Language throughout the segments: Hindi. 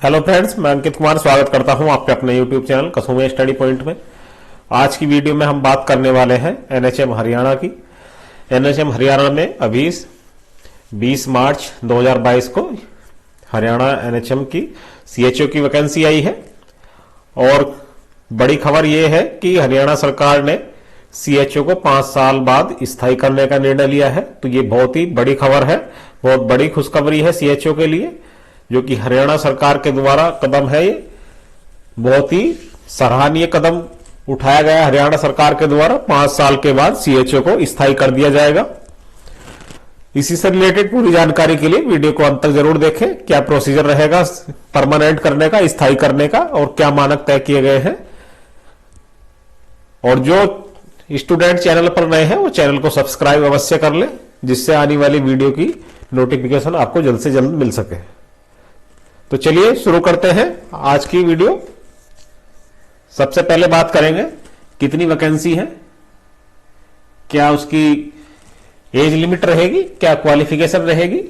हेलो फ्रेंड्स, मैं अंकित कुमार स्वागत करता हूं आपके अपने यूट्यूब चैनल कसुमे स्टडी पॉइंट में। आज की वीडियो में हम बात करने वाले हैं एनएचएम हरियाणा की। एनएचएम हरियाणा में अभी 20 मार्च 2022 को हरियाणा एनएचएम की सीएचओ की वैकेंसी आई है और बड़ी खबर यह है कि हरियाणा सरकार ने सीएचओ को 5 साल बाद स्थायी करने का निर्णय लिया है। तो ये बहुत ही बड़ी खबर है, बहुत बड़ी खुशखबरी है सीएचओ के लिए, जो कि हरियाणा सरकार के द्वारा कदम है। ये बहुत ही सराहनीय कदम उठाया गया हरियाणा सरकार के द्वारा। 5 साल के बाद सीएचओ को स्थायी कर दिया जाएगा। इसी से रिलेटेड पूरी जानकारी के लिए वीडियो को अंत तक जरूर देखें। क्या प्रोसीजर रहेगा परमानेंट करने का, स्थायी करने का, और क्या मानक तय किए गए हैं। और जो स्टूडेंट चैनल पर नए हैं वो चैनल को सब्सक्राइब अवश्य कर ले, जिससे आने वाली वीडियो की नोटिफिकेशन आपको जल्द से जल्द मिल सके। तो चलिए शुरू करते हैं आज की वीडियो। सबसे पहले बात करेंगे कितनी वैकेंसी है, क्या उसकी एज लिमिट रहेगी, क्या क्वालिफिकेशन रहेगी।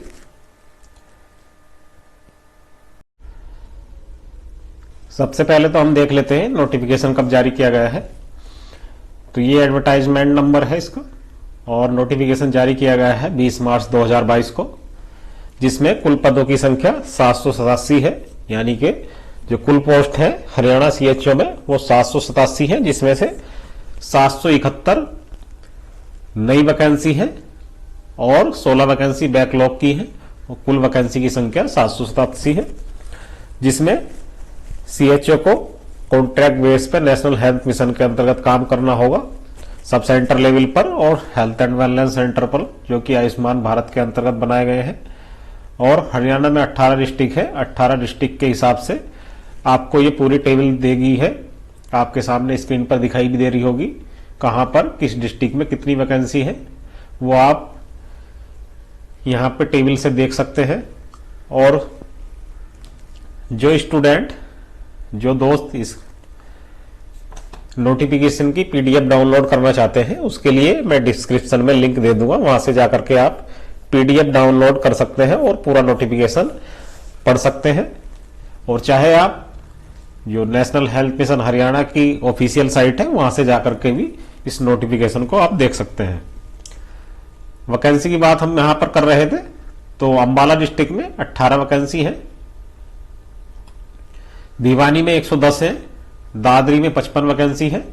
सबसे पहले तो हम देख लेते हैं नोटिफिकेशन कब जारी किया गया है। तो ये एडवर्टाइजमेंट नंबर है इसका, और नोटिफिकेशन जारी किया गया है 20 मार्च 2022 को, जिसमें कुल पदों की संख्या 787 है। यानी कि जो कुल पोस्ट है हरियाणा सीएचओ में वो 787 है, जिसमें से 771 नई वैकेंसी है और 16 वैकेंसी बैकलॉग की है। और कुल वैकेंसी की संख्या 787 है, जिसमें सीएचओ को कॉन्ट्रैक्ट बेस पर नेशनल हेल्थ मिशन के अंतर्गत काम करना होगा, सब सेंटर लेवल पर और हेल्थ एंड वेलनेस सेंटर पर, जो कि आयुष्मान भारत के अंतर्गत बनाए गए हैं। और हरियाणा में 18 डिस्ट्रिक्ट है। 18 डिस्ट्रिक्ट के हिसाब से आपको ये पूरी टेबल देगी है, आपके सामने स्क्रीन पर दिखाई भी दे रही होगी कहां पर किस डिस्ट्रिक्ट में कितनी वैकेंसी है, वो आप यहां पे टेबल से देख सकते हैं। और जो स्टूडेंट, जो दोस्त इस नोटिफिकेशन की पीडीएफ डाउनलोड करना चाहते हैं, उसके लिए मैं डिस्क्रिप्शन में लिंक दे दूंगा, वहां से जाकर के आप पीडीएफ डाउनलोड कर सकते हैं और पूरा नोटिफिकेशन पढ़ सकते हैं। और चाहे आप जो नेशनल हेल्थ मिशन हरियाणा की ऑफिशियल साइट है वहां से जाकर के भी इस नोटिफिकेशन को आप देख सकते हैं। वैकेंसी की बात हम यहां पर कर रहे थे, तो अंबाला डिस्ट्रिक्ट में 18 वैकेंसी है, भिवानी में 110 है, दादरी में 55 वैकेंसी है,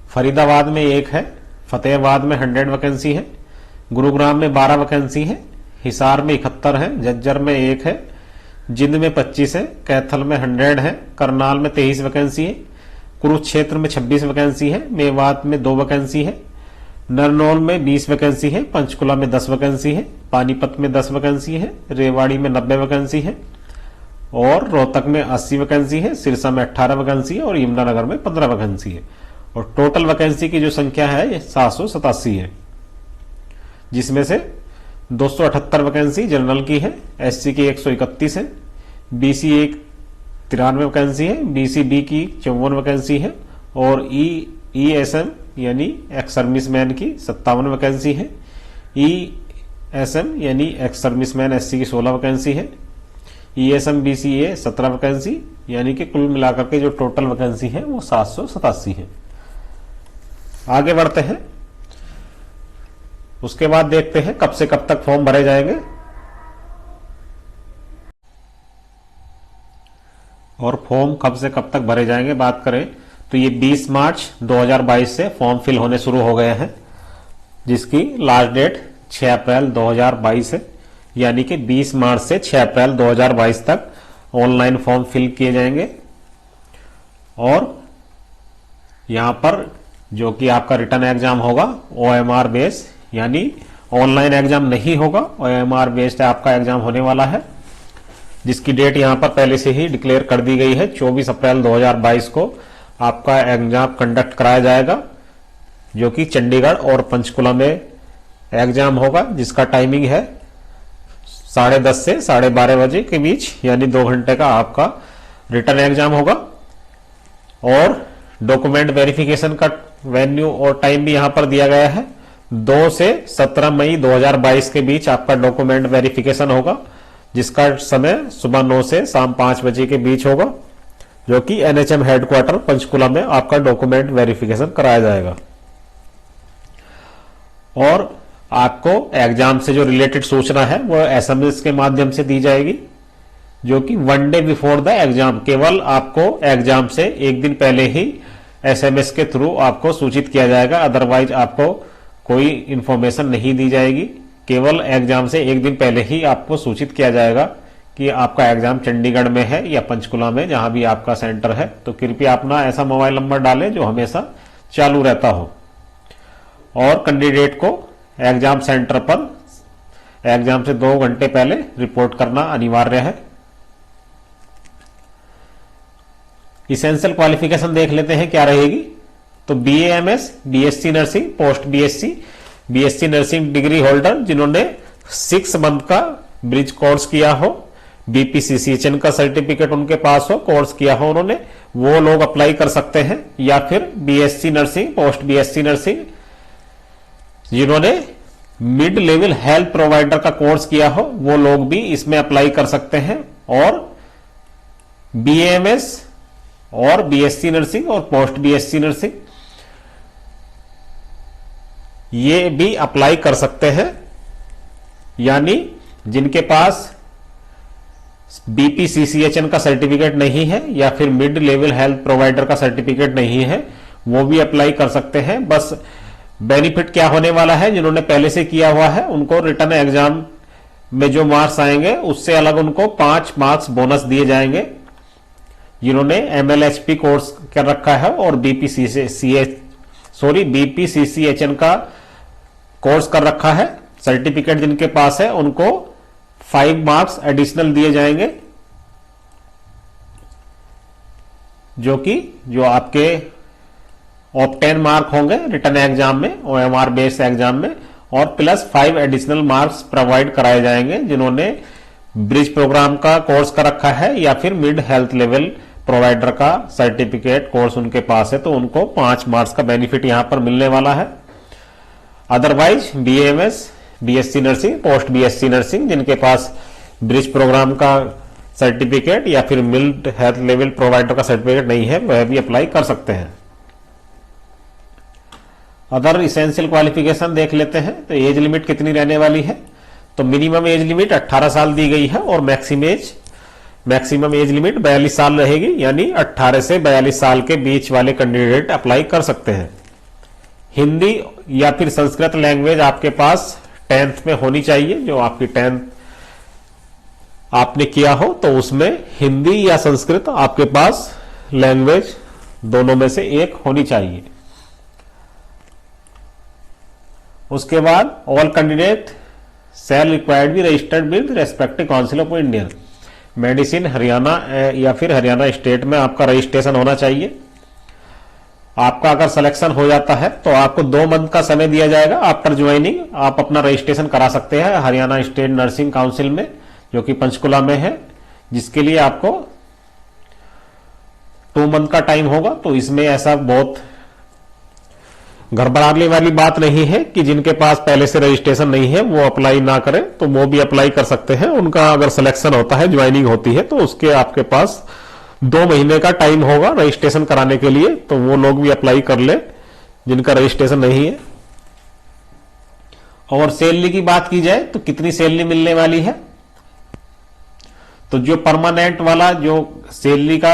फरीदाबाद में 1 है, फतेहाबाद में 100 वैकेंसी है, गुरुग्राम में 12 वैकेंसी है, हिसार में 71 है, झज्जर में 1 है, जिंद में 25 है, कैथल में 100 है, करनाल में 23 वैकेंसी है, कुरुक्षेत्र में 26 वैकेंसी है, मेवात में 2 वैकेंसी है, नरनौल में 20 वैकेंसी है, पंचकुला में 10 वैकेंसी है, पानीपत में 10 वैकेंसी है, रेवाड़ी में 90 वैकेंसी है, और रोहतक में 80 वैकेंसी है, सिरसा में 18 वैकेंसी है और यमुनानगर में 15 वैकेंसी है। और टोटल वैकेंसी की जो संख्या है ये 787 है, जिसमें से 278 वैकेंसी जनरल की है, एससी की 131 है, बीसी 93 वैकेंसी है, बीसी बी की 54 वैकेंसी है, और ईएसएम यानी एक्स सर्विसमैन की 57 वैकेंसी है, ईएसएम यानी एक्स सर्विसमैन एससी की 16 वैकेंसी है, ईएसएम बीसीए 17 वैकेंसी, यानी कि कुल मिलाकर के जो टोटल वैकेंसी है वो 787 है। आगे बढ़ते हैं, उसके बाद देखते हैं कब से कब तक फॉर्म भरे जाएंगे। और फॉर्म कब से कब तक भरे जाएंगे बात करें तो ये 20 मार्च 2022 से फॉर्म फिल होने शुरू हो गए हैं, जिसकी लास्ट डेट 6 अप्रैल 2022 है। यानी कि 20 मार्च से 6 अप्रैल 2022 तक ऑनलाइन फॉर्म फिल किए जाएंगे। और यहां पर जो कि आपका रिटर्न एग्जाम होगा ओएमआर बेस, यानी ऑनलाइन एग्जाम नहीं होगा, ओएमआर बेस्ड आपका एग्जाम होने वाला है, जिसकी डेट यहां पर पहले से ही डिक्लेयर कर दी गई है। 24 अप्रैल 2022 को आपका एग्जाम कंडक्ट कराया जाएगा, जो कि चंडीगढ़ और पंचकुला में एग्जाम होगा, जिसका टाइमिंग है 10:30 से 12:30 बजे के बीच, यानी 2 घंटे का आपका रिटर्न एग्जाम होगा। और डॉक्यूमेंट वेरिफिकेशन का वेन्यू और टाइम भी यहां पर दिया गया है, 2 से 17 मई 2022 के बीच आपका डॉक्यूमेंट वेरिफिकेशन होगा, जिसका समय सुबह 9 से शाम 5 बजे के बीच होगा, जो कि एनएचएम हेडक्वार्टर पंचकुला में आपका डॉक्यूमेंट वेरिफिकेशन कराया जाएगा। और आपको एग्जाम से जो रिलेटेड सूचना है वो एसएमएस के माध्यम से दी जाएगी, जो कि 1 डे बिफोर द एग्जाम, केवल आपको एग्जाम से एक दिन पहले ही एसएमएस के थ्रू आपको सूचित किया जाएगा। अदरवाइज आपको कोई इंफॉर्मेशन नहीं दी जाएगी। केवल एग्जाम से एक दिन पहले ही आपको सूचित किया जाएगा कि आपका एग्जाम चंडीगढ़ में है या पंचकुला में, जहां भी आपका सेंटर है। तो कृपया अपना ऐसा मोबाइल नंबर डालें जो हमेशा चालू रहता हो। और कैंडिडेट को एग्जाम सेंटर पर एग्जाम से 2 घंटे पहले रिपोर्ट करना अनिवार्य है। इसेंशियल क्वालिफिकेशन देख लेते हैं क्या रहेगी। तो BAMS, BSc nursing, post BSc, BSc nursing degree holder जिन्होंने 6 मंथ का ब्रिज कोर्स किया हो, बीपीसीसीएचएन का सर्टिफिकेट उनके पास हो, कोर्स किया हो उन्होंने, वो लोग अप्लाई कर सकते हैं। या फिर BSc nursing, post BSc nursing जिन्होंने मिड लेवल हेल्थ प्रोवाइडर का कोर्स किया हो, वो लोग भी इसमें अप्लाई कर सकते हैं। और बीएएमएस और बीएससी नर्सिंग और पोस्ट बीएससी नर्सिंग ये भी अप्लाई कर सकते हैं। यानी जिनके पास बीपीसीसीएचएन का सर्टिफिकेट नहीं है या फिर मिड लेवल हेल्थ प्रोवाइडर का सर्टिफिकेट नहीं है, वो भी अप्लाई कर सकते हैं। बस बेनिफिट क्या होने वाला है, जिन्होंने पहले से किया हुआ है उनको रिटर्न एग्जाम में जो मार्क्स आएंगे उससे अलग उनको 5 मार्क्स बोनस दिए जाएंगे। जिन्होंने एमएलएचपी कोर्स कर रखा है और बीपीसीसीएचएन का कोर्स कर रखा है, सर्टिफिकेट जिनके पास है उनको 5 मार्क्स एडिशनल दिए जाएंगे, जो आपके ऑब्टेन मार्क होंगे रिटर्न एग्जाम में, ओएमआर बेस्ड एग्जाम में, और प्लस 5 एडिशनल मार्क्स प्रोवाइड कराए जाएंगे जिन्होंने ब्रिज प्रोग्राम का कोर्स कर रखा है या फिर मिड हेल्थ लेवल प्रोवाइडर का सर्टिफिकेट कोर्स उनके पास है, तो उनको 5 मार्क्स का बेनिफिट यहां पर मिलने वाला है। Otherwise BMS, BSc nursing, post BSc nursing जिनके पास ब्रिज प्रोग्राम का सर्टिफिकेट या फिर मिड हेल्थ लेवल प्रोवाइडर का सर्टिफिकेट नहीं है, वह भी अप्लाई कर सकते हैं। अदर इसेंशियल क्वालिफिकेशन देख लेते हैं। तो एज लिमिट कितनी रहने वाली है। तो मिनिमम एज लिमिट 18 साल दी गई है और मैक्सिमम एज लिमिट 42 साल रहेगी। यानी 18 से 42 साल के बीच वाले कैंडिडेट अप्लाई कर सकते हैं। हिंदी या फिर संस्कृत लैंग्वेज आपके पास 10th में होनी चाहिए। जो आपकी 10th आपने किया हो तो उसमें हिंदी या संस्कृत आपके पास लैंग्वेज दोनों में से एक होनी चाहिए। उसके बाद all candidate shell required be registered with respective council of India. Medicine Haryana या फिर हरियाणा स्टेट में आपका रजिस्ट्रेशन होना चाहिए। आपका अगर सिलेक्शन हो जाता है तो आपको 2 मंथ का समय दिया जाएगा। आफ्टर ज्वाइनिंग आप अपना रजिस्ट्रेशन करा सकते हैं हरियाणा स्टेट नर्सिंग काउंसिल में, जो कि पंचकुला में है, जिसके लिए आपको 2 मंथ का टाइम होगा। तो इसमें ऐसा बहुत घबराने वाली बात नहीं है कि जिनके पास पहले से रजिस्ट्रेशन नहीं है वो अप्लाई ना करें, तो वो भी अप्लाई कर सकते हैं। उनका अगर सिलेक्शन होता है, ज्वाइनिंग होती है, तो उसके आपके पास 2 महीने का टाइम होगा रजिस्ट्रेशन कराने के लिए, तो वो लोग भी अप्लाई कर ले जिनका रजिस्ट्रेशन नहीं है। और सैलरी की बात की जाए तो कितनी सैलरी मिलने वाली है। तो जो परमानेंट वाला जो सैलरी का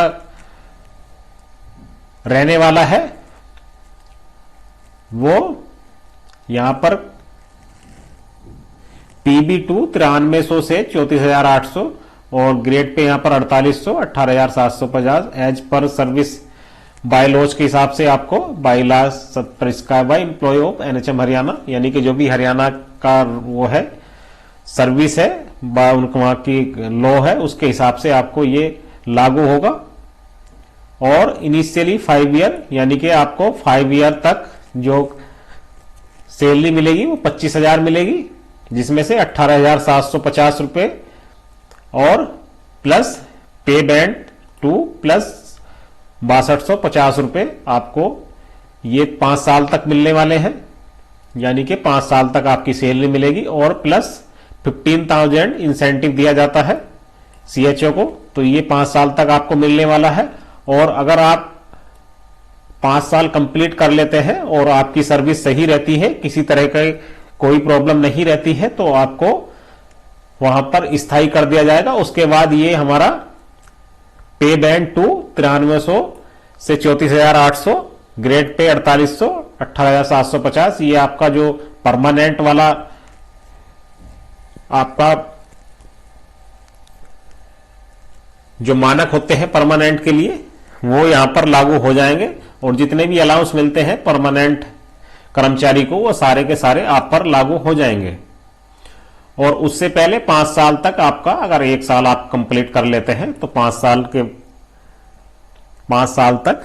रहने वाला है वो यहां पर PB2 9300 से 34,800 और ग्रेड पे यहां पर 4800 18,750 एज पर सर्विस बायलॉज के हिसाब से आपको bylaws prescribe by employ of NHM Haryana, यानी कि जो भी हरियाणा का वो है सर्विस है उनका वहां की लॉ है उसके हिसाब से आपको ये लागू होगा। और इनिशियली 5 ईयर यानी कि आपको 5 ईयर तक जो सैलरी मिलेगी वो 25,000 मिलेगी, जिसमें से 18,750 रुपए और प्लस पे बैंड 2 प्लस 6250 रुपए आपको ये 5 साल तक मिलने वाले हैं। यानी कि 5 साल तक आपकी सैलरी मिलेगी और प्लस 15,000 इंसेंटिव दिया जाता है सीएचओ को। तो ये 5 साल तक आपको मिलने वाला है। और अगर आप 5 साल कंप्लीट कर लेते हैं और आपकी सर्विस सही रहती है, किसी तरह का कोई प्रॉब्लम नहीं रहती है, तो आपको वहां पर स्थायी कर दिया जाएगा। उसके बाद ये हमारा पे बैंड 2 9300 से 34,800, ग्रेड पे 4800, 18,750, ये आपका जो परमानेंट वाला आपका जो मानक होते हैं परमानेंट के लिए, वो यहां पर लागू हो जाएंगे। और जितने भी अलाउंस मिलते हैं परमानेंट कर्मचारी को, वो सारे के सारे आप पर लागू हो जाएंगे। और उससे पहले 5 साल तक आपका, अगर 1 साल आप कंप्लीट कर लेते हैं तो 5 साल तक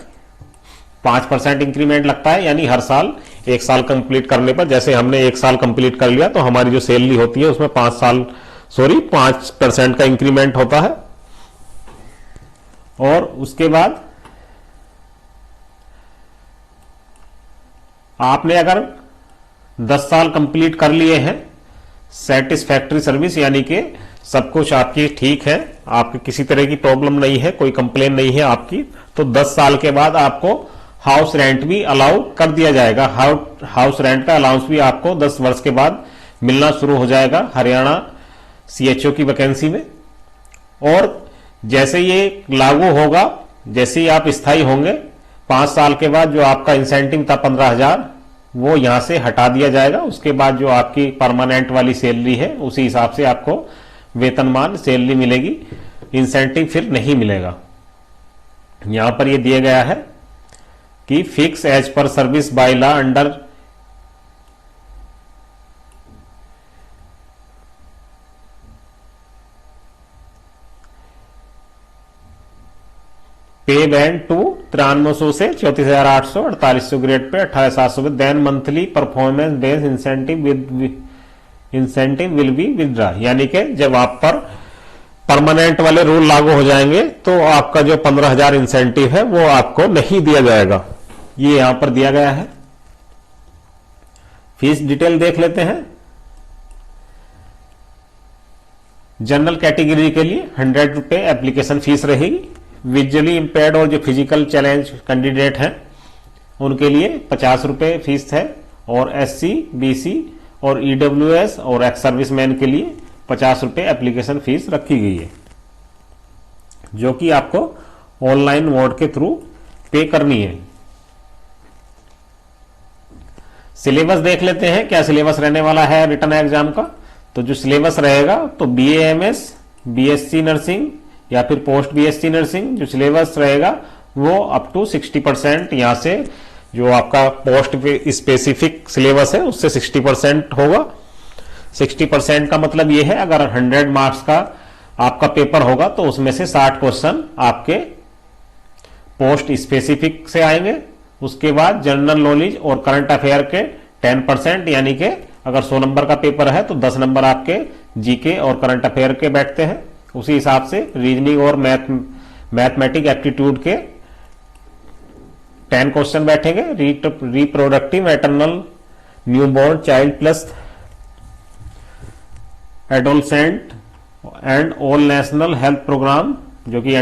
5% इंक्रीमेंट लगता है। यानी हर साल 1 साल कंप्लीट करने पर, जैसे हमने 1 साल कंप्लीट कर लिया तो हमारी जो सैलरी होती है उसमें 5% का इंक्रीमेंट होता है। और उसके बाद आपने अगर 10 साल कंप्लीट कर लिए हैं सेटिस्फैक्ट्री सर्विस, यानी कि सब कुछ आपकी ठीक है, आपकी किसी तरह की प्रॉब्लम नहीं है, कोई कंप्लेन नहीं है आपकी, तो 10 साल के बाद आपको हाउस रेंट भी अलाउ कर दिया जाएगा। हाउस रेंट का अलाउंस भी आपको 10 वर्ष के बाद मिलना शुरू हो जाएगा हरियाणा सीएचओ की वैकेंसी में। और जैसे ये लागू होगा, जैसे ही आप स्थायी होंगे, 5 साल के बाद जो आपका इंसेंटिव था 15,000, वो यहां से हटा दिया जाएगा। उसके बाद जो आपकी परमानेंट वाली सैलरी है उसी हिसाब से आपको वेतनमान सैलरी मिलेगी, इंसेंटिव फिर नहीं मिलेगा। यहां पर ये दिया गया है कि fix as per service by law under pay band 2 9300 से 34,800, 4800 grade pay 18,700, then monthly performance based incentive will be withdraw. यानी कि जब आप पर परमानेंट वाले रूल लागू हो जाएंगे तो आपका जो 15,000 इंसेंटिव है वो आपको नहीं दिया जाएगा। ये यहां पर दिया गया है। फीस डिटेल देख लेते हैं। जनरल कैटेगरी के लिए 100 रुपए एप्लीकेशन फीस रहेगी। विजुअली इंपेयर्ड और जो फिजिकल चैलेंज कैंडिडेट हैं उनके लिए 50 रुपए फीस है। और एससी, बीसी और ईडब्ल्यूएस और एक्स सर्विसमैन के लिए 50 रुपए एप्लीकेशन फीस रखी गई है, जो कि आपको ऑनलाइन मोड के थ्रू पे करनी है। सिलेबस देख लेते हैं, क्या सिलेबस रहने वाला है रिटन एग्जाम का। तो जो सिलेबस रहेगा तो BAMS, BSc नर्सिंग या फिर पोस्ट BSc नर्सिंग, जो सिलेबस रहेगा वो अप टू 60%, यहां से जो आपका पोस्ट स्पेसिफिक सिलेबस है उससे 60% होगा। 60% का मतलब ये है, अगर 100 मार्क्स का आपका पेपर होगा तो उसमें से 60 क्वेश्चन आपके पोस्ट स्पेसिफिक से आएंगे। उसके बाद जनरल नॉलेज और करंट अफेयर के 10%, यानी कि अगर 100 नंबर का पेपर है तो 10 नंबर आपके जीके और करंट अफेयर के बैठते हैं। उसी हिसाब से रीजनिंग और मैथमेटिक एप्टीट्यूड के 10 क्वेश्चन बैठेंगे। Reproductive, maternal, newborn child plus adolescent and all national health program, जो कि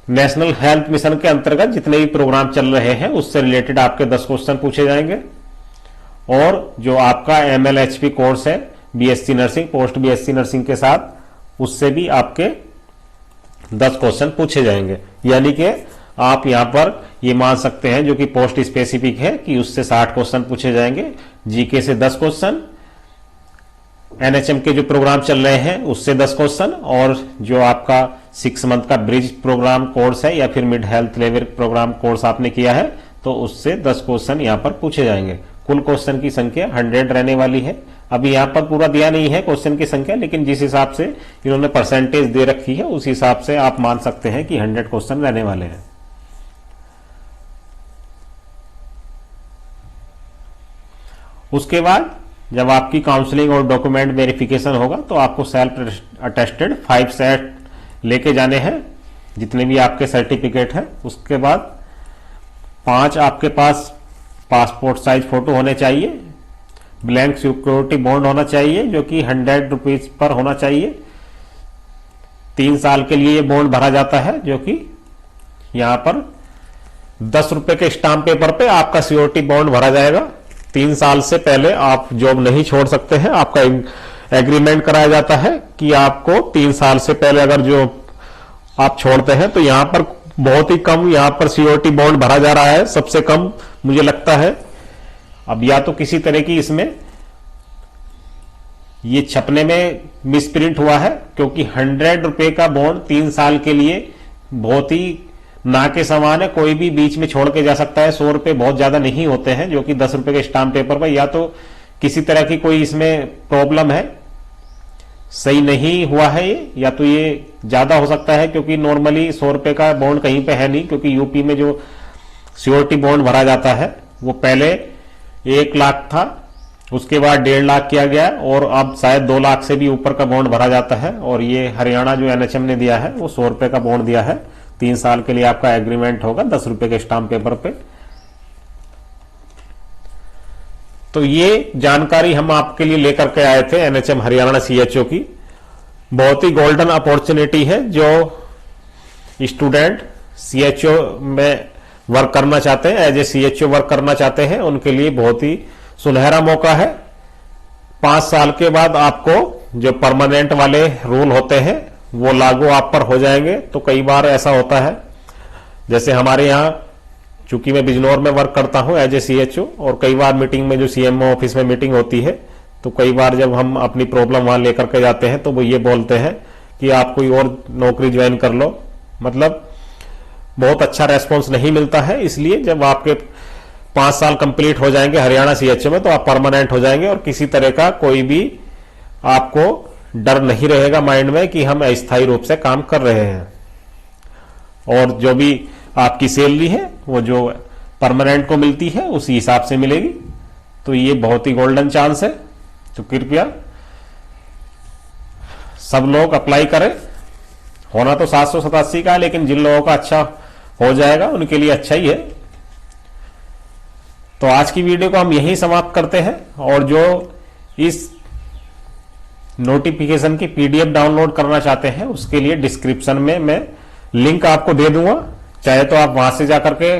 नेशनल हेल्थ मिशन के अंतर्गत जितने भी प्रोग्राम चल रहे हैं उससे रिलेटेड आपके 10 क्वेश्चन पूछे जाएंगे। और जो आपका MLHP कोर्स है BSc nursing, post BSc nursing के साथ, उससे भी आपके 10 क्वेश्चन पूछे जाएंगे। यानी कि आप यहां पर ये मान सकते हैं, जो कि पोस्ट स्पेसिफिक है, कि उससे 60 क्वेश्चन पूछे जाएंगे, जीके से 10 क्वेश्चन, NHM के जो प्रोग्राम चल रहे हैं उससे 10 क्वेश्चन, और जो आपका 6 मंथ का ब्रिज प्रोग्राम कोर्स है या फिर mid health level program course आपने किया है तो उससे 10 क्वेश्चन यहां पर पूछे जाएंगे। कुल क्वेश्चन की संख्या 100 रहने वाली है। अभी यहां पर पूरा दिया नहीं है क्वेश्चन की संख्या, लेकिन जिस हिसाब से इन्होंने परसेंटेज दे रखी है उस हिसाब से आप मान सकते हैं कि 100 क्वेश्चन रहने वाले हैं। उसके बाद जब आपकी काउंसलिंग और डॉक्यूमेंट वेरिफिकेशन होगा तो आपको सेल्फ अटेस्टेड 5 सेट लेके जाने हैं, जितने भी आपके सर्टिफिकेट हैं। उसके बाद 5 आपके पास पासपोर्ट साइज फोटो होने चाहिए। ब्लैंक सिक्योरिटी बॉन्ड होना चाहिए जो कि 100 रुपीज पर होना चाहिए। 3 साल के लिए ये बॉन्ड भरा जाता है, जो कि यहां पर 10 रुपए के स्टाम्प पेपर पे आपका सिक्योरिटी बॉन्ड भरा जाएगा। 3 साल से पहले आप जॉब नहीं छोड़ सकते हैं। आपका एग्रीमेंट कराया जाता है कि आपको 3 साल से पहले अगर जो आप छोड़ते हैं तो यहां पर बहुत ही कम यहां पर सिक्योरिटी बॉन्ड भरा जा रहा है, सबसे कम मुझे लगता है। अब या तो किसी तरह की इसमें ये छपने में मिसप्रिंट हुआ है, क्योंकि 100 रुपए का बॉन्ड 3 साल के लिए बहुत ही ना के समान है, कोई भी बीच में छोड़ के जा सकता है। 100 रुपए बहुत ज्यादा नहीं होते हैं, जो कि 10 रुपए के स्टाम्प पेपर पर। या तो किसी तरह की कोई इसमें प्रॉब्लम है, सही नहीं हुआ है ये, या तो ये ज्यादा हो सकता है, क्योंकि नॉर्मली 100 रुपए का बॉन्ड कहीं पे है नहीं। क्योंकि यूपी में जो सिक्योरिटी बॉन्ड भरा जाता है वो पहले 1 लाख था, उसके बाद 1.5 लाख किया गया, और अब शायद 2 लाख से भी ऊपर का बॉन्ड भरा जाता है। और ये हरियाणा जो एनएचएम ने दिया है वो 100 रुपए का बॉन्ड दिया है। 3 साल के लिए आपका एग्रीमेंट होगा 10 रुपए के स्टाम्प पेपर पे। तो ये जानकारी हम आपके लिए लेकर के आए थे एनएचएम हरियाणा सीएचओ की। बहुत ही गोल्डन अपॉर्चुनिटी है, जो स्टूडेंट सीएचओ में वर्क करना चाहते हैं, एज ए सीएचओ वर्क करना चाहते हैं, उनके लिए बहुत ही सुनहरा मौका है। 5 साल के बाद आपको जो परमानेंट वाले रूल होते हैं वो लागू आप पर हो जाएंगे। तो कई बार ऐसा होता है, जैसे हमारे यहाँ, चूंकि मैं बिजनौर में वर्क करता हूं एज ए सीएचओ, और कई बार मीटिंग में जो सीएमओ ऑफिस में मीटिंग होती है, तो कई बार जब हम अपनी प्रॉब्लम वहां लेकर के जाते हैं तो वो ये बोलते हैं कि आप कोई और नौकरी ज्वाइन कर लो। मतलब बहुत अच्छा रेस्पॉन्स नहीं मिलता है। इसलिए जब आपके 5 साल कंप्लीट हो जाएंगे हरियाणा सीएचओ में, तो आप परमानेंट हो जाएंगे, और किसी तरह का कोई भी आपको डर नहीं रहेगा माइंड में कि हम अस्थायी रूप से काम कर रहे हैं। और जो भी आपकी सैलरी है वो जो परमानेंट को मिलती है उसी हिसाब से मिलेगी। तो ये बहुत ही गोल्डन चांस है, तो कृपया सब लोग अप्लाई करें। होना तो 787 का है, लेकिन जिन लोगों का अच्छा हो जाएगा उनके लिए अच्छा ही है। तो आज की वीडियो को हम यहीं समाप्त करते हैं, और जो इस नोटिफिकेशन की पीडीएफ डाउनलोड करना चाहते हैं उसके लिए डिस्क्रिप्शन में मैं लिंक आपको दे दूंगा। चाहे तो आप वहां से जाकर के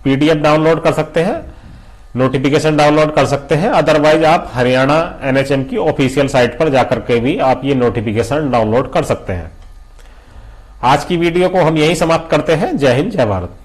पीडीएफ डाउनलोड कर सकते हैं, नोटिफिकेशन डाउनलोड कर सकते हैं। अदरवाइज आप हरियाणा एनएचएम की ऑफिशियल साइट पर जाकर के भी आप ये नोटिफिकेशन डाउनलोड कर सकते हैं। आज की वीडियो को हम यहीं समाप्त करते हैं। जय हिंद, जय भारत।